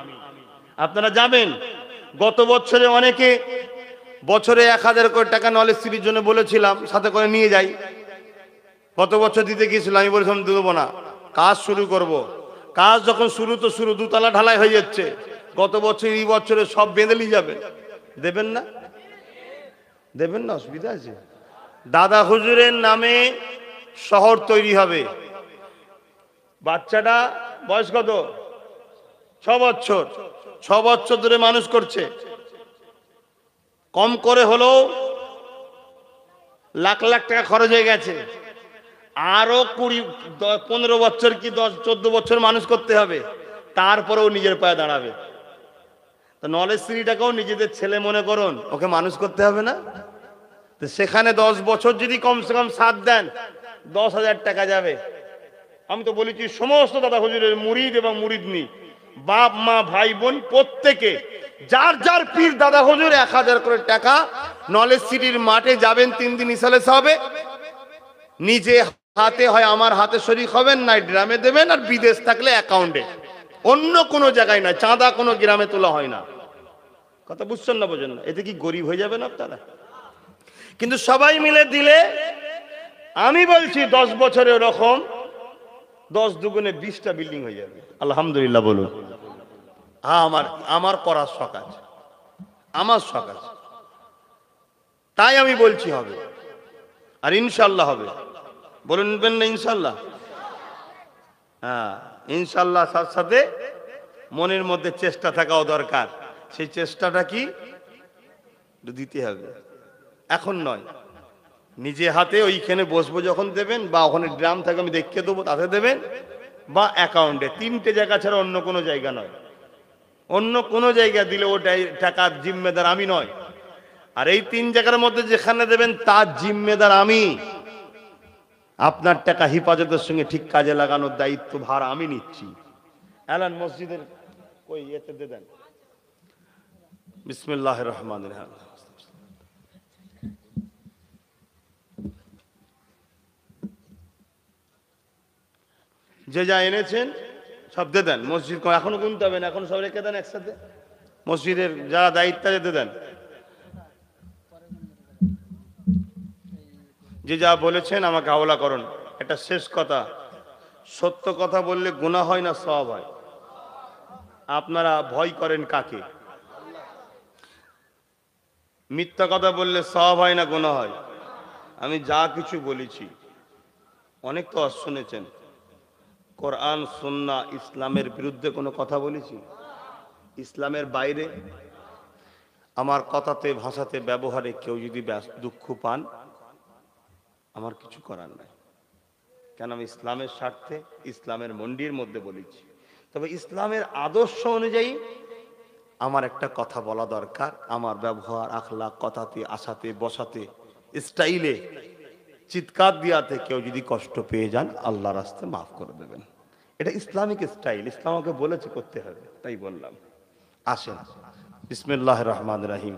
আপনারা যাবেন, গত বছরে অনেকে বছরে 1000 কোটি টাকা নলেজ সিটির জন্য বলেছিলাম সাথে করে নিয়ে যাই। গত বছর দিতে গিয়েছিলাম, আমি বলেছিলাম দেবো না, কাজ শুরু করব। কাজ যখন শুরু তো শুরু, 2 তলা ঢালাই হয়ে যাচ্ছে। গত বছর এই বছরে সব বেঁধেলি যাবে, দেবেন না? দেবেন না, অসুবিধা আছে? দাদা হুজুরের নামে শহর তৈরি হবে। বাচ্চাটা বয়স কত? 6 বছর। 6 বছর ধরে মানুষ করছে, কম করে হলেও লাখ লাখ টাকা খরচ হয়ে গেছে। আরো 15 বছর কি 14 বছর মানুষ করতে হবে, তারপরেও নিজের পায়ে দাঁড়াবে। তো নলেজ সিটিটাকেও নিজেদের ছেলে মনে করুন, ওকে মানুষ করতে হবে না? তো সেখানে 10 বছর যদি কমসে কম সাথ দেন, 10,000 টাকা যাবে। আমি তো বলেছি সমস্ত দাদা হুজুরের মুরিদ এবং মুরিদনি, বাপ মা ভাই বোন প্রত্যেকে যার যার পীর দাদা হুজুর 1000 করে টাকা নলেজ সিটির মাঠে যাবেন। 3 দিন ইসালে হবে, নিজে হাতে হয় আমার হাতে শরীক হবেন, নাই ড্রামে দেবেন, আর বিদেশ থাকলে অ্যাকাউন্টে, অন্য কোনো জায়গায় না। চাঁদা কোনো গ্রামে তোলা হয় না। কথা বুঝছেন না? বোঝেন না? এতে কি গরিব হয়ে যাবেন আপনারা? কিন্তু সবাই মিলে দিলে, আমি বলছি 10 বছরে ওরকম 10 দুগুণে 20টা বিল্ডিং হয়ে যাবে। আলহামদুলিল্লাহ বলুন। আমার করার শখ আছে, আমার শখ আছে, তাই আমি বলছি হবে, আর ইনশাল্লাহ হবে। বলবেন না ইনশাল্লাহ? হ্যাঁ ইনশাল্লাহ। সাথে সাথে মনের মধ্যে চেষ্টা থাকাও দরকার। সেই চেষ্টাটা কি দিতে হবে, এখন নয়। নিজে হাতে ওইখানে বসবো যখন দেবেন, বা ওখানে ড্রাম থাকে আমি দেখিয়ে দেবো তাতে দেবেন, বা অ্যাকাউন্টে। 3টে জায়গা ছাড়া অন্য কোনো জায়গা নয়। অন্য কোনো জায়গা দিলে ওটাই টাকার জিম্মেদার আমি নয়। আর এই 3 জায়গার মধ্যে যেখানে দেবেন তার জিম্মেদার আমি। আপনার টাকা হিফাজতের সঙ্গে ঠিক কাজে লাগানোর দায়িত্ব ভার আমি নিচ্ছি। এলান মসজিদের কই এতে দেন। বিসমিল্লাহির রহমানির রহিম। যে যা এনেছেন সব দিয়ে দেন। মসজিদ এখনো গুনতে হবে না, এখন সব রেখে দেন একসাথে। মসজিদের যারা দায়িত্ব যেতে দেন। যে যা বলেছেন আমাকে হাওলা করুন। এটা শেষ কথা, সত্য কথা বললে গুনাহ হয় না সওয়াব হয়। আপনারা ভয় করেন কাকে? মিথ্যা কথা বললে সওয়াব হয় না গুনাহ হয়? আমি যা কিছু বলেছি অনেক তো শুনেছেন। কোরআন সুন্নাহ ইসলামের বিরুদ্ধে কোনো কথা বলেছি? ইসলামের বাইরে আমার কথাতে ভাষাতে ব্যবহারে কেউ যদি দুঃখ পান, আমার কিছু করার নাই। কেন? আমি ইসলামের স্বার্থে ইসলামের মন্ডির মধ্যে বলেছি। তবে ইসলামের আদর্শ অনুযায়ী আমার একটা কথা বলা দরকার। আমার ব্যবহার আখলাক, কথাতে আসাতে বসাতে স্টাইলে চিৎকার দিয়াতে কেউ যদি কষ্ট পেয়ে যান, আল্লাহ রাস্তায় মাফ করে দেবেন। এটা ইসলামিক স্টাইল, ইসলাম আমাকে বলেছে করতে হবে, তাই বললাম। আসেন বিসমিল্লাহির রহমানির রহিম।